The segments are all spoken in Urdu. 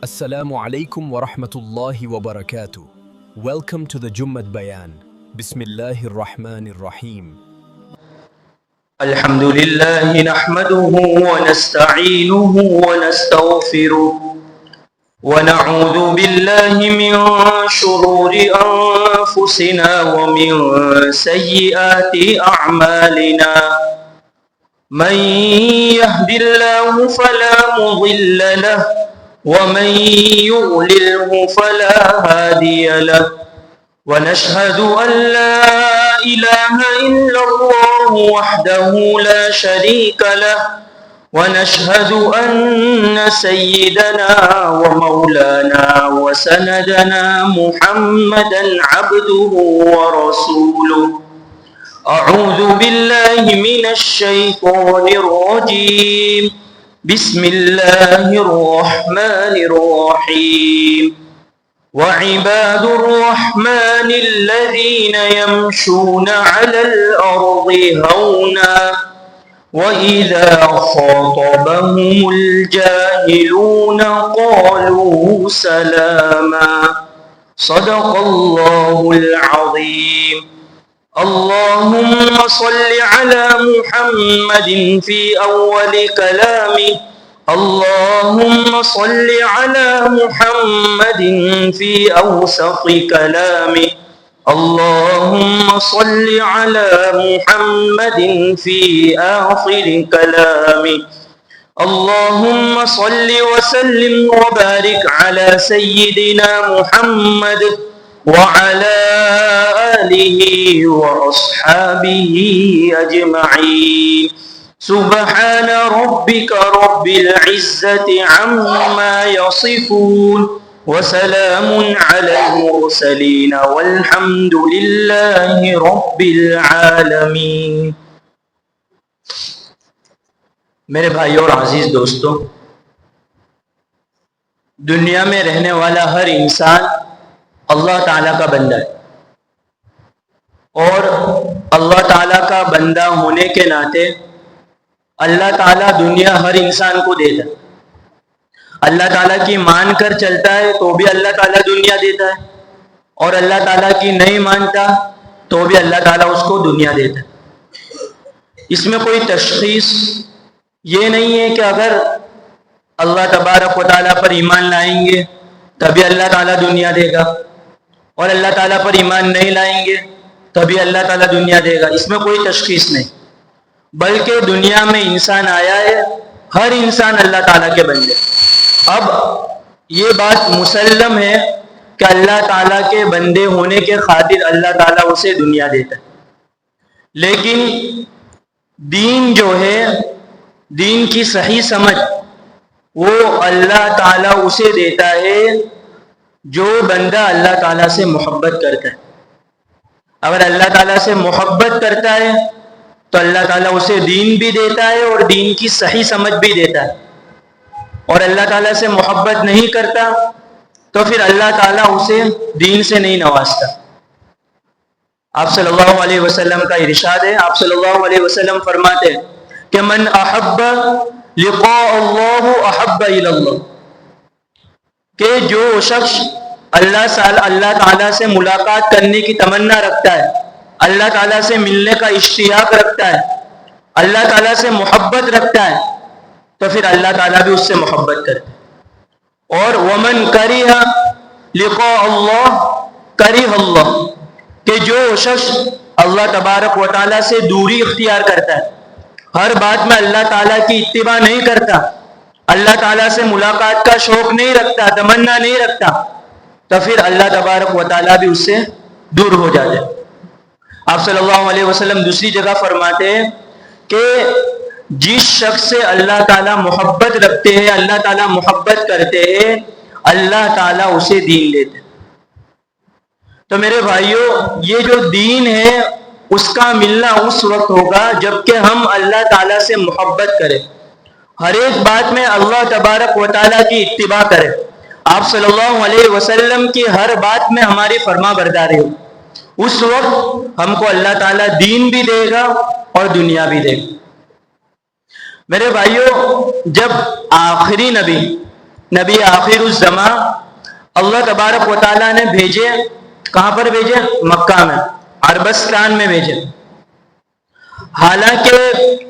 Assalamu alaikum wa rahmatullahi wa barakatuh. Welcome to the Jummat Bayan. Bismillahir Rahmanir Rahim. الحمد لله نحمده ونستعينه ونستغفره ونعوذ بالله من شرور أنفسنا ومن سيئات أعمالنا من يهد الله فلا مضل له ومن يضلله فلا هادي له ونشهد أن لا إله إلا الله وحده لا شريك له ونشهد أن سيدنا ومولانا وسندنا محمدا عبده ورسوله أعوذ بالله من الشيطان الرجيم بسم الله الرحمن الرحيم وعباد الرحمن الذين يمشون على الأرض هونا وإذا خاطبهم الجاهلون قالوا سلاما صدق الله العظيم. اللهم صل على محمد في أول كلامه اللهم صل على محمد في أوسط كلامه اللهم صل على محمد في آخر كلامه اللهم صل وسلم وبارك على سيدنا محمد وعلى آله وأصحابه أجمعين. سبحان ربك رب العزة عما يصفون وسلام على المرسلين والحمد لله رب العالمين. میرے بھائیوں اور عزیز دوستوں، دنیا میں رہنے والا ہر انسان اللہ تعالیٰ کا بندہ ہے، اور اللہ تعالیٰ کا بندہ ہونے کے ناطے اللہ تعالیٰ دنیا ہر انسان کو دیتا ہے. اللہ تعالیٰ کی مان کر چلتا ہے تو بھی اللہ تعالیٰ دنیا دیتا ہے، اور اللہ تعالیٰ کی نہیں مانتا تو بھی اللہ تعالیٰ اس کو دنیا دیتا ہے. اس میں کوئی تشخیص یہ نہیں ہے کہ اگر اللہ تبارک و تعالیٰ پر ایمان لائیں گے تبھی اللہ تعالیٰ دنیا دے گا، اور اللہ تعالیٰ پر ایمان نہیں لائیں گے تبھی اللہ تعالیٰ دنیا دے گا. اس میں کوئی تشخیص نہیں، بلکہ دنیا میں انسان آیا ہے، ہر انسان اللہ تعالیٰ کے بندے. اب یہ بات مسلم ہے کہ اللہ تعالیٰ کے بندے ہونے کے خاطر اللہ تعالیٰ اسے دنیا دیتا ہے، لیکن دین جو ہے، دین کی صحیح سمجھ وہ اللہ تعالیٰ اسے دیتا ہے جو بندہ اللہ تعالیٰ سے محبت کرتا ہے. اگر اللہ تعالیٰ سے محبت کرتا ہے تو اللہ تعالیٰ اسے دین بھی دیتا ہے اور دین کی صحیح سمجھ بھی دیتا ہے، اور اللہ تعالیٰ سے محبت نہیں کرتا تو پھر اللہ تعالیٰ اسے دین سے نہیں نوازتا. آپ صلی اللہ علیہ وسلم کا ارشاد ہے، آپ صلی اللہ علیہ وسلم فرماتے ہیں کہ من احب لقاء اللہ احب الی اللہ، کہ جو شخص اللہ تعالیٰ سے ملاقات کرنے کی تمنا رکھتا ہے، اللہ تعالیٰ سے ملنے کا اشتیاق رکھتا ہے، اللہ تعالیٰ سے محبت رکھتا ہے، تو پھر اللہ تعالیٰ بھی اس سے محبت کرتا ہے. اور ومن کرہ لقاء اللہ کرہ اللہ، کہ جو شخص اللہ تبارک و تعالیٰ سے دوری اختیار کرتا ہے، ہر بات میں اللہ تعالیٰ کی اتباع نہیں کرتا، اللہ تعالیٰ سے ملاقات کا شوق نہیں رکھتا، تمنا نہیں رکھتا، تو پھر اللہ تبارک و تعالیٰ بھی اس سے دور ہو جاتے. آپ صلی اللہ علیہ وسلم دوسری جگہ فرماتے ہیں کہ جس شخص سے اللہ تعالیٰ محبت رکھتے ہیں، اللہ تعالیٰ محبت کرتے ہیں، اللہ تعالیٰ اسے دین دیتے. تو میرے بھائیوں، یہ جو دین ہے اس کا ملنا اس وقت ہوگا جب کہ ہم اللہ تعالیٰ سے محبت کریں، ہر ایک بات میں اللہ تبارک و تعالیٰ کی اتباع کریں، آپ صلی اللہ علیہ وسلم کی ہر بات میں ہماری فرما برداری ہو. اس وقت ہم کو اللہ تعالیٰ دین بھی دے گا اور دنیا بھی دے گا. میرے بھائیوں، جب آخری نبی نبی آخر الزماں اللہ تبارک و تعالیٰ نے بھیجے. کہاں پر بھیجے؟ مکہ میں، عربستان میں بھیجے. حالانکہ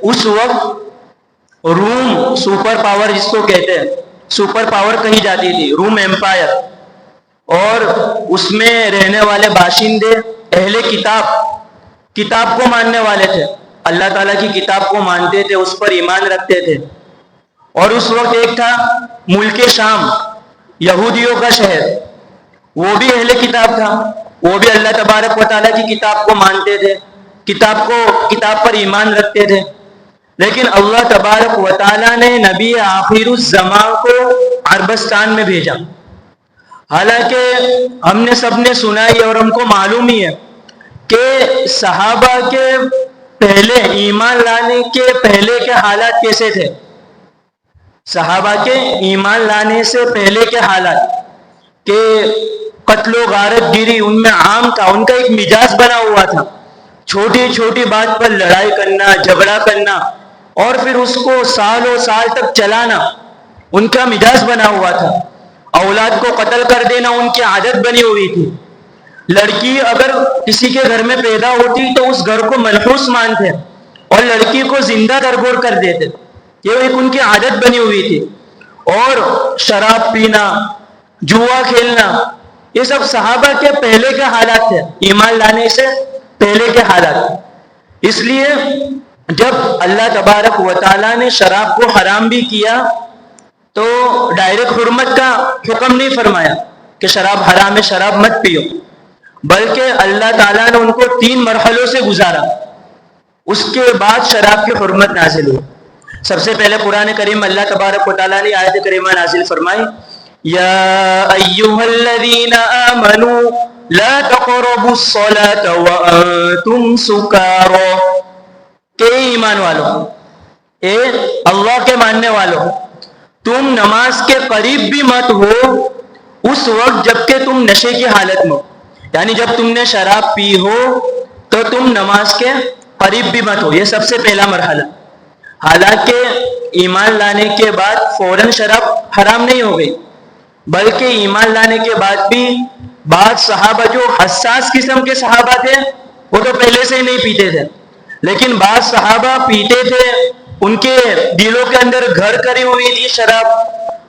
اس وقت روم سپر پاور جس کو کہتے ہیں، سپر پاور کہی جاتی تھی، روم ایمپائر، اور اس میں رہنے والے باشندے اہل کتاب کو ماننے والے تھے، اللہ تعالیٰ کی کتاب کو مانتے تھے، اس پر ایمان رکھتے تھے. اور اس وقت ایک تھا ملک شام، یہودیوں کا شہر، وہ بھی اہل کتاب تھا، وہ بھی اللہ تبارک و تعالیٰ کی کتاب کو مانتے تھے، کتاب پر ایمان رکھتے تھے. لیکن اللہ تبارک و تعالیٰ نے نبی آخر الزمان کو عربستان میں بھیجا. حالانکہ ہم نے سب نے سنا ہی اور ہم کو معلوم ہی ہے کہ صحابہ کے پہلے ایمان لانے کے پہلے کے حالات کیسے تھے. صحابہ کے ایمان لانے سے پہلے کے حالات کہ قتل و غارت گیری ان میں عام تھا، ان کا ایک مزاج بنا ہوا تھا، چھوٹی چھوٹی بات پر لڑائی کرنا، جھگڑا کرنا، اور پھر اس کو سالوں سال تک چلانا ان کا مزاج بنا ہوا تھا. اولاد کو قتل کر دینا ان کی عادت بنی ہوئی تھی. لڑکی اگر کسی کے گھر میں پیدا ہوتی تو اس گھر کو منحوس مانتے اور لڑکی کو زندہ درگور کر دیتے. یہ ایک ان کی عادت بنی ہوئی تھی. اور شراب پینا، جوا کھیلنا، یہ سب صحابہ کے پہلے کے حالات تھے، ایمان لانے سے پہلے کے حالات. اس لیے جب اللہ تبارک و تعالیٰ نے شراب کو حرام بھی کیا تو ڈائریکٹ حرمت کا حکم نہیں فرمایا کہ شراب حرام ہے، شراب مت پیو، بلکہ اللہ تعالیٰ نے ان کو 3 مرحلوں سے گزارا. اس کے بعد شراب کی حرمت نازل ہوئی. سب سے پہلے قرآن کریم اللہ تبارک و تعالیٰ نے آیت کریمہ نازل فرمائی، یا ایھا الذین آمنوا لا تقربوا الصلاة وانتم سکارى، کہ ایمان والو، اے اللہ کے ماننے والو، تم نماز کے قریب بھی مت ہو اس وقت جبکہ تم نشے کی حالت میں ہو. یعنی جب تم نے شراب پی ہو تو تم نماز کے قریب بھی مت ہو. یہ سب سے پہلا مرحلہ. حالانکہ ایمان لانے کے بعد فوراً شراب حرام نہیں ہو گئی، بلکہ ایمان لانے کے بعد بھی بعض صحابہ جو حساس قسم کے صحابہ تھے وہ تو پہلے سے ہی نہیں پیتے تھے، لیکن بعض صحابہ پیتے تھے، ان کے دلوں کے اندر گھر کری ہوئی تھی شراب.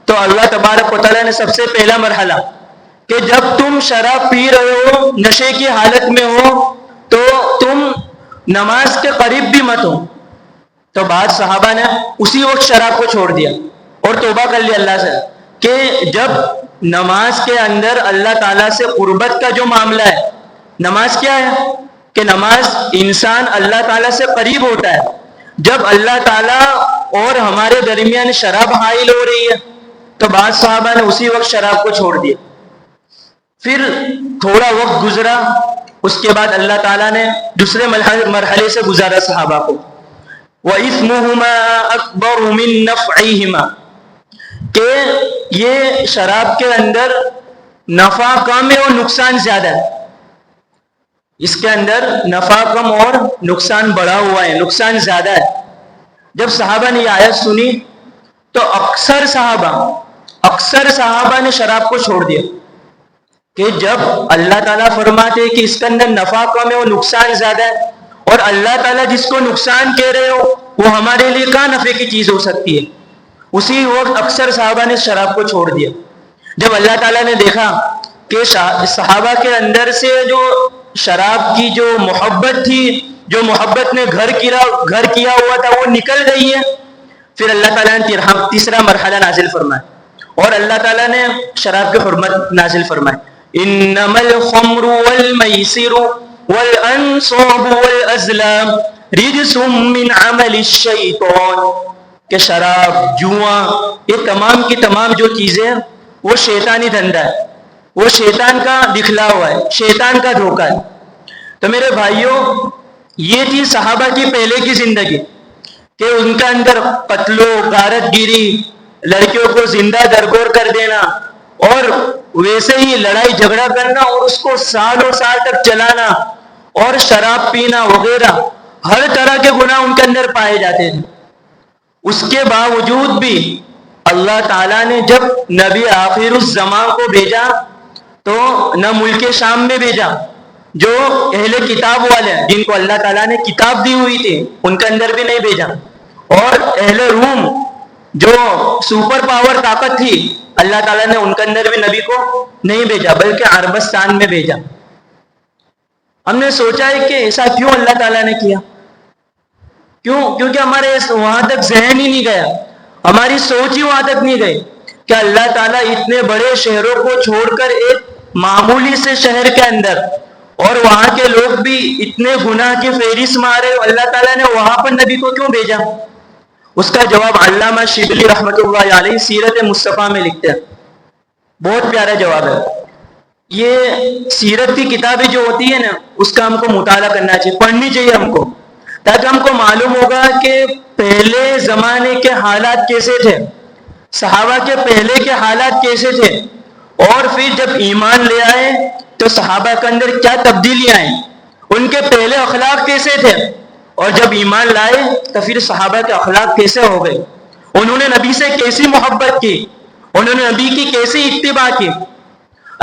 تو اللہ تبارک و تعالیٰ نے سب سے پہلا مرحلہ کہ جب تم شراب پی رہے ہو، نشے کی حالت میں ہو، تو تم نماز کے قریب بھی مت ہو. تو بعض صحابہ نے اسی وقت شراب کو چھوڑ دیا اور توبہ کر لیا اللہ سے کہ جب نماز کے اندر اللہ تعالیٰ سے قربت کا جو معاملہ ہے، نماز کیا ہے کہ نماز انسان اللہ تعالیٰ سے قریب ہوتا ہے. جب اللہ تعالیٰ اور ہمارے درمیان شراب حائل ہو رہی ہے تو بعض صحابہ نے اسی وقت شراب کو چھوڑ دیا. پھر تھوڑا وقت گزرا، اس کے بعد اللہ تعالیٰ نے دوسرے مرحلے سے گزارا صحابہ کو، وَإِثْمُهُمَا أَكْبَرُ مِن نَفْعِهِمَا، کہ یہ شراب کے اندر نفع کم ہے اور نقصان زیادہ ہے. اس کے اندر نفع کم اور نقصان بڑھا ہوا ہے، نقصان زیادہ ہے. جب صحابہ نے یہ آیت سنی تو اکثر صحابہ نے شراب کو چھوڑ دیا کہ جب اللہ تعالیٰ فرماتے کہ اس کے اندر نفع کم ہے اور نقصان زیادہ ہے، اور اللہ تعالیٰ جس کو نقصان کہہ رہے ہو وہ ہمارے لیے کہاں نفع کی چیز ہو سکتی ہے. اسی وقت اکثر صحابہ نے شراب کو چھوڑ دیا. جب اللہ تعالیٰ نے دیکھا کہ صحابہ کے اندر سے جو شراب کی جو محبت تھی، جو محبت نے گھر کیا ہوا تھا، وہ نکل گئی ہے، پھر اللہ تعالیٰ نے تیسرا مرحلہ نازل فرمایا اور اللہ تعالیٰ نے شراب کی حرمت نازل فرمائی. انما الخمر والمیسر والانصاب والازلام رجس من عمل الشیطان، کہ شراب، جوا، یہ تمام کی تمام جو چیزیں وہ شیطانی دھندا ہے، وہ شیطان کا دکھلا ہوا ہے، شیطان کا دھوکہ ہے. تو میرے بھائیوں، یہ تھی صحابہ کی پہلے کی زندگی کہ ان کا اندر قتل و غارت گیری، لڑکیوں کو زندہ درگور کر دینا اور ویسے ہی لڑائی جھگڑا کرنا اور اس کو سالوں سال تک چلانا اور شراب پینا وغیرہ، ہر طرح کے گناہ ان کے اندر پائے جاتے تھے. اس کے باوجود بھی اللہ تعالیٰ نے جب نبی آخر الزمان کو بھیجا تو نہ ملک شام میں بھیجا، جو اہل کتاب والے ہیں جن کو اللہ تعالیٰ نے کتاب دی ہوئی تھی ان کے اندر بھی نہیں بھیجا، اور اہل روم جو سپر پاور طاقت تھی اللہ تعالیٰ نے ان کے اندر بھی نبی کو نہیں بھیجا بلکہ عربستان میں بھیجا۔ ہم نے سوچا ہے کہ ایسا کیوں اللہ تعالیٰ نے کیا؟ کیونکہ ہمارے وہاں تک ذہن ہی نہیں گیا، ہماری سوچ ہی وہاں تک نہیں گئی کہ اللہ تعالیٰ اتنے بڑے شہروں کو چھوڑ کر ایک معمولی سے شہر کے اندر، اور وہاں کے لوگ بھی اتنے گناہ کی فہرست مارے، اللہ تعالیٰ نے وہاں پر نبی کو کیوں بھیجا؟ اس کا جواب علامہ شبلی رحمۃ اللہ علیہ سیرت مصطفیٰ میں لکھتے ہیں، بہت پیارا جواب ہے۔ یہ سیرت کی کتابیں جو ہوتی ہے نا اس کا ہم کو مطالعہ کرنا چاہیے، پڑھنی چاہیے ہم کو، تاکہ ہم کو معلوم ہوگا کہ پہلے زمانے کے حالات کیسے تھے، صحابہ کے پہلے کے حالات کیسے تھے، اور پھر جب ایمان لے آئے تو صحابہ کے اندر کیا تبدیلیاں آئیں، ان کے پہلے اخلاق کیسے تھے، اور جب ایمان لائے تو پھر صحابہ کے اخلاق کیسے ہو گئے، انہوں نے نبی سے کیسی محبت کی، انہوں نے نبی کی کیسی اتباع کی۔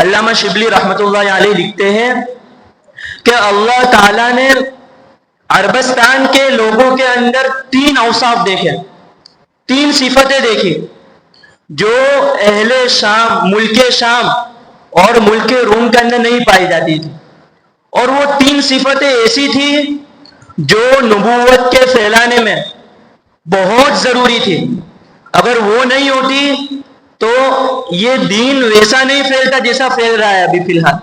علامہ شبلی رحمۃ اللہ علیہ لکھتے ہیں کہ اللہ تعالیٰ نے عربستان کے لوگوں کے اندر 3 اوصاف دیکھے، 3 صفتیں دیکھی جو اہل شام، ملک شام اور ملک روم کے اندر نہیں پائی جاتی تھی، اور وہ 3 صفتیں ایسی تھی جو نبوت کے پھیلانے میں بہت ضروری تھی۔ اگر وہ نہیں ہوتی تو یہ دین ویسا نہیں پھیلتا جیسا پھیل رہا ہے ابھی فی الحال۔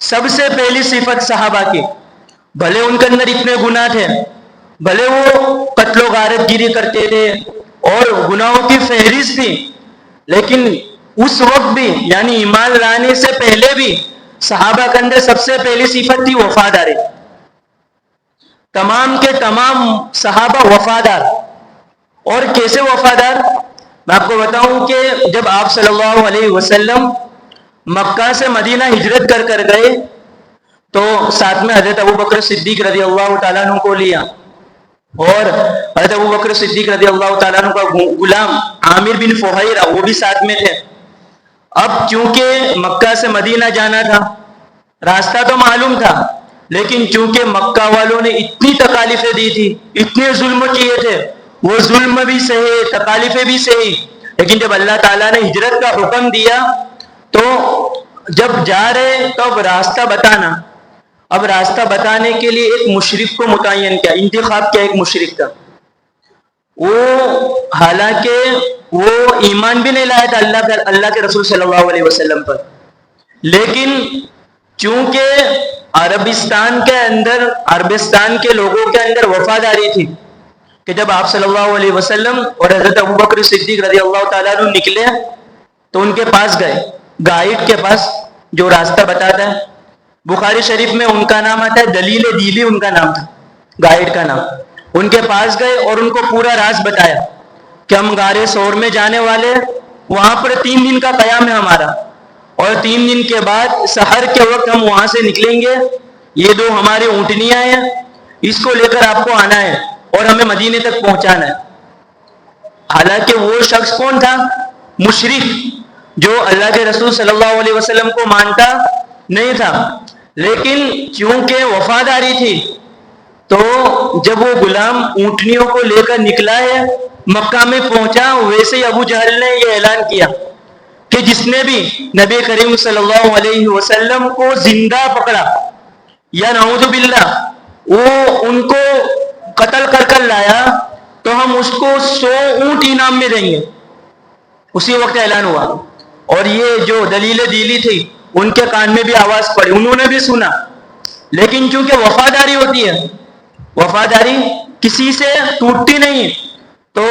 سب سے پہلی صفت صحابہ کی، بھلے ان کے اندر اتنے گناہ تھے، بھلے وہ قتل و غارت گیری کرتے تھے اور گناہوں کی فہرست تھی، لیکن اس وقت بھی یعنی ایمان لانے سے پہلے بھی صحابہ کے اندر سب سے پہلی صفت تھی وفاداری۔ تمام کے تمام صحابہ وفادار، اور کیسے وفادار؟ میں آپ کو بتاؤں کہ جب آپ صلی اللہ علیہ وسلم مکہ سے مدینہ ہجرت کر گئے تو ساتھ میں حضرت ابوبکر صدیق رضی اللہ تعالیٰ عنہ کو لیا، اور حضرت ابوبکر صدیق رضی اللہ تعالیٰ عنہ کا غلام عامر بن فہیرہ وہ بھی ساتھ میں تھے۔ اب چونکہ مکہ سے مدینہ جانا تھا، راستہ تو معلوم تھا، لیکن چونکہ مکہ والوں نے اتنی تکالیفیں دی تھی، اتنے ظلم کیے تھے، وہ ظلم بھی سہے، تکالیفیں بھی سہی، لیکن جب اللہ تعالیٰ نے ہجرت کا حکم دیا تو جب جا رہے تو اب راستہ بتانا، اب راستہ بتانے کے لیے ایک مشرک کو متعین کیا، انتخاب کیا ایک مشرک کا۔ وہ حالانکہ وہ ایمان بھی نہیں لایا تھا اللہ کے رسول صلی اللہ علیہ وسلم پر، لیکن چونکہ عربستان کے لوگوں کے اندر وفاداری تھی کہ جب آپ صلی اللہ علیہ وسلم اور حضرت ابوبکر صدیق رضی اللہ تعالیٰ عنہ نکلے تو ان کے پاس گئے، گائیڈ کے پاس جو راستہ بتاتا ہے۔ بخاری شریف میں ان کا نام آتا ہے دلیل دیلی، ان کا نام تھا، گائیڈ کا نام۔ ان کے پاس گئے اور ان کو پورا راز بتایا کہ ہم غار ثور میں جانے والے، وہاں پر 3 دن کا قیام ہے ہمارا، اور 3 دن کے بعد سحر کے وقت ہم وہاں سے نکلیں گے، یہ 2 ہماری اونٹنیاں ہیں، اس کو لے کر آپ کو آنا ہے اور ہمیں مدینے تک پہنچانا ہے۔ حالانکہ وہ شخص کون تھا؟ مشرک، جو اللہ کے رسول صلی اللہ علیہ وسلم کو مانتا نہیں تھا، لیکن چونکہ وفاداری تھی تو جب وہ غلام اونٹنیوں کو لے کر نکلا ہے، مکہ میں پہنچا، ویسے ہی ابو جہل نے یہ اعلان کیا کہ جس نے بھی نبی کریم صلی اللہ علیہ وسلم کو زندہ پکڑا یا نعوذ باللہ وہ ان کو قتل کر لایا تو ہم اس کو 100 اونٹ انعام میں دیں گے۔ اسی وقت اعلان ہوا، اور یہ جو دلیل دیلی تھی ان کے کان میں بھی آواز پڑی، انہوں نے بھی سنا، لیکن چونکہ وفاداری ہوتی ہے، وفاداری کسی سے ٹوٹتی نہیں، تو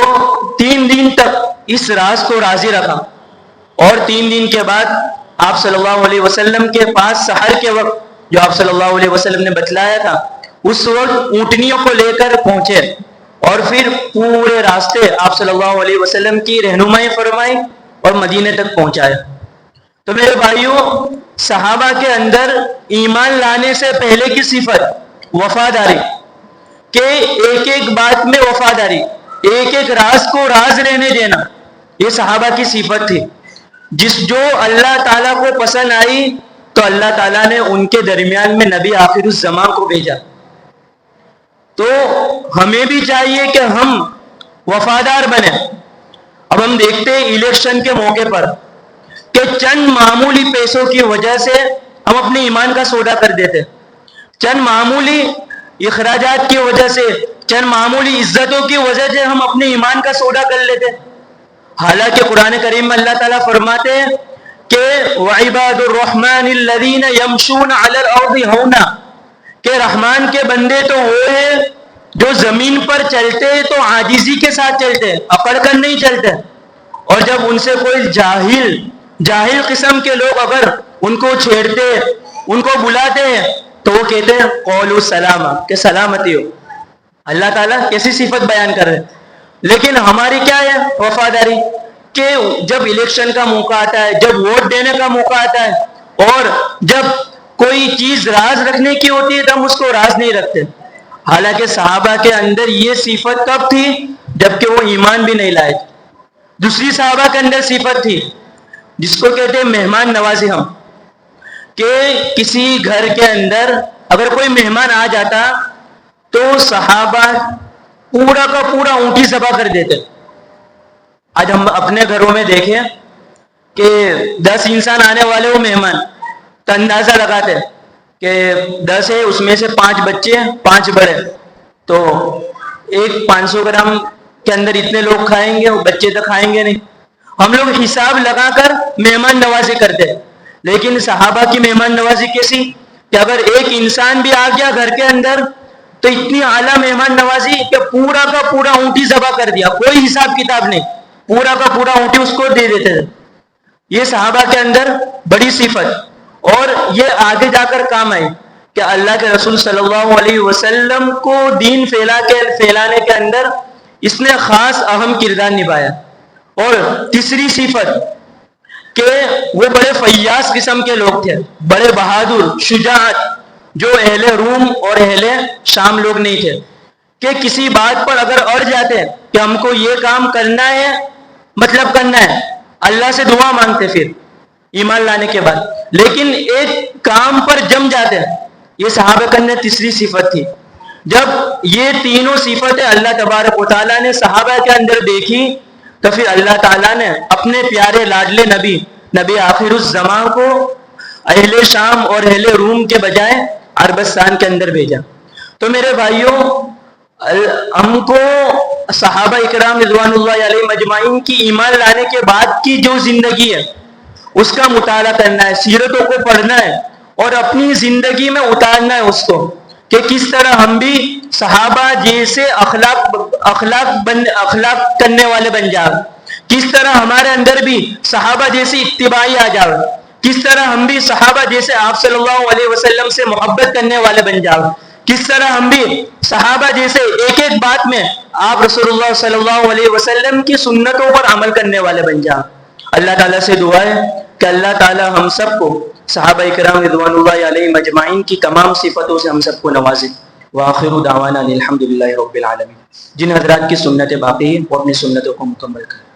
3 دن تک اس راز کو راضی رکھا، اور 3 دن کے بعد آپ صلی اللہ علیہ وسلم کے پاس سحر کے وقت جو آپ صلی اللہ علیہ وسلم نے بتلایا تھا اس وقت اونٹنیوں کو لے کر پہنچے، اور پھر پورے راستے آپ صلی اللہ علیہ وسلم کی رہنمائی فرمائی اور مدینے تک پہنچایا۔ تو میرے بھائیوں، صحابہ کے اندر ایمان لانے سے پہلے کی صفت وفاداری، کہ ایک ایک بات میں وفاداری، ایک ایک راز کو راز رہنے دینا، یہ صحابہ کی صفت تھی، جو اللہ تعالیٰ کو پسند آئی تو اللہ تعالیٰ نے ان کے درمیان میں نبی آخر الزمان کو بھیجا۔ تو ہمیں بھی چاہیے کہ ہم وفادار بنیں۔ اب ہم دیکھتے ہیں الیکشن کے موقع پر کہ چند معمولی پیسوں کی وجہ سے ہم اپنے ایمان کا سودا کر دیتے، چند معمولی اخراجات کی وجہ سے، چند معمولی عزتوں کی وجہ سے ہم اپنے ایمان کا سودا کر لیتے۔ حالانکہ قرآن کریم میں اللہ تعالیٰ فرماتے ہیں کہ وَعِبَادُ الرَّحْمَنِ الَّذِينَ يَمْشُونَ عَلَى الْأَرْضِ هَوْنًا، کہ رحمان کے بندے تو وہ ہیں جو زمین پر چلتے تو عاجزی کے ساتھ چلتے، اکڑ کر نہیں چلتے۔ اور جب ان سے کوئی جاہل قسم کے لوگ اگر ان کو چھیڑتے، ان کو بلاتے ہیں تو وہ کہتے ہیں قولوا سلاما، کہ سلامتی ہو۔ اللہ تعالیٰ کیسی صفت بیان کر رہے ہیں۔ لیکن ہماری کیا ہے وفاداری، کہ جب الیکشن کا موقع آتا ہے، جب ووٹ دینے کا موقع آتا ہے، اور جب کوئی چیز راز رکھنے کی ہوتی ہے تو ہم اس کو راز نہیں رکھتے۔ حالانکہ صحابہ کے اندر یہ صفت کب تھی؟ جبکہ وہ ایمان بھی نہیں لائے۔ دوسری صحابہ کے اندر صفت تھی جس کو کہتے ہیں مہمان نوازی، ہم کہ کسی گھر کے اندر اگر کوئی مہمان آ جاتا تو صحابہ پورا کا پورا اونٹی ذبح کر دیتے۔ آج ہم اپنے گھروں میں دیکھیں کہ 10 انسان آنے والے وہ مہمان، تو اندازہ لگاتے کہ 10 ہے، اس میں سے 5 بچے ہیں، 5 بڑے، تو ایک 500 گرام کے اندر اتنے لوگ کھائیں گے، وہ بچے تو کھائیں گے نہیں۔ ہم لوگ حساب لگا کر مہمان نوازی کرتے۔ لیکن صحابہ کی مہمان نوازی کیسی کہ اگر ایک انسان بھی آ گیا گھر کے اندر تو اتنی اعلیٰ مہمان نوازی کہ پورا کا پورا اونٹی ذبح کر دیا، کوئی حساب کتاب نہیں، پورا کا پورا اونٹی اس کو دے دیتے تھے۔ یہ صحابہ کے اندر بڑی صفت، اور یہ آگے جا کر کام آئی کہ اللہ کے رسول صلی اللہ علیہ وسلم کو دین پھیلانے کے اندر اس نے خاص اہم کردار نبھایا۔ اور تیسری صفت کہ وہ بڑے فیاض قسم کے لوگ تھے، بڑے بہادر، شجاعت، جو اہل روم اور اہل شام لوگ نہیں تھے، کہ کسی بات پر اگر اڑ جاتے کہ ہم کو یہ کام کرنا ہے، مطلب کرنا ہے، اللہ سے دعا مانگتے پھر ایمان لانے کے بعد، لیکن ایک کام پر جم جاتے ہیں۔ یہ صحابہ کے اندر تیسری صفت تھی۔ جب یہ تینوں صفتیں اللہ تبارک و تعالیٰ نے صحابہ کے اندر دیکھی تو پھر اللہ تعالیٰ نے اپنے پیارے لاڈلے نبی آخر الزمان کو اہل شام اور اہل روم کے بجائے عربستان کے اندر بھیجا۔ تو میرے بھائیوں، ہم کو صحابہ اکرام رضوان اللہ علیہ مجمعین کی ایمان لانے کے بعد کی جو زندگی ہے اس کا مطالعہ کرنا ہے، سیرتوں کو پڑھنا ہے اور اپنی زندگی میں اتارنا ہے اس کو، کہ کس طرح ہم بھی صحابہ جیسے اخلاق کرنے والے بن جائیں، کس طرح ہمارے اندر بھی صحابہ جیسی اتباعی آ جائے، کس طرح ہم بھی صحابہ جیسے آپ صلی اللہ علیہ وسلم سے محبت کرنے والے بن جائیں، کس طرح ہم بھی صحابہ جیسے ایک ایک بات میں آپ رسول اللہ صلی اللہ علیہ وسلم کی سنتوں پر عمل کرنے والے بن جائیں۔ اللہ تعالیٰ سے دعا ہے کہ اللہ تعالیٰ ہم سب کو صحابہ اکرام رضوان اللہ علیہ مجمعین کی تمام صفتوں سے ہم سب کو نوازے۔ وآخر دعوانا الحمدللہ رب العالمین۔ جن حضرات کی سنتیں باقی ہیں وہ اپنی سنتوں کو مکمل کریں۔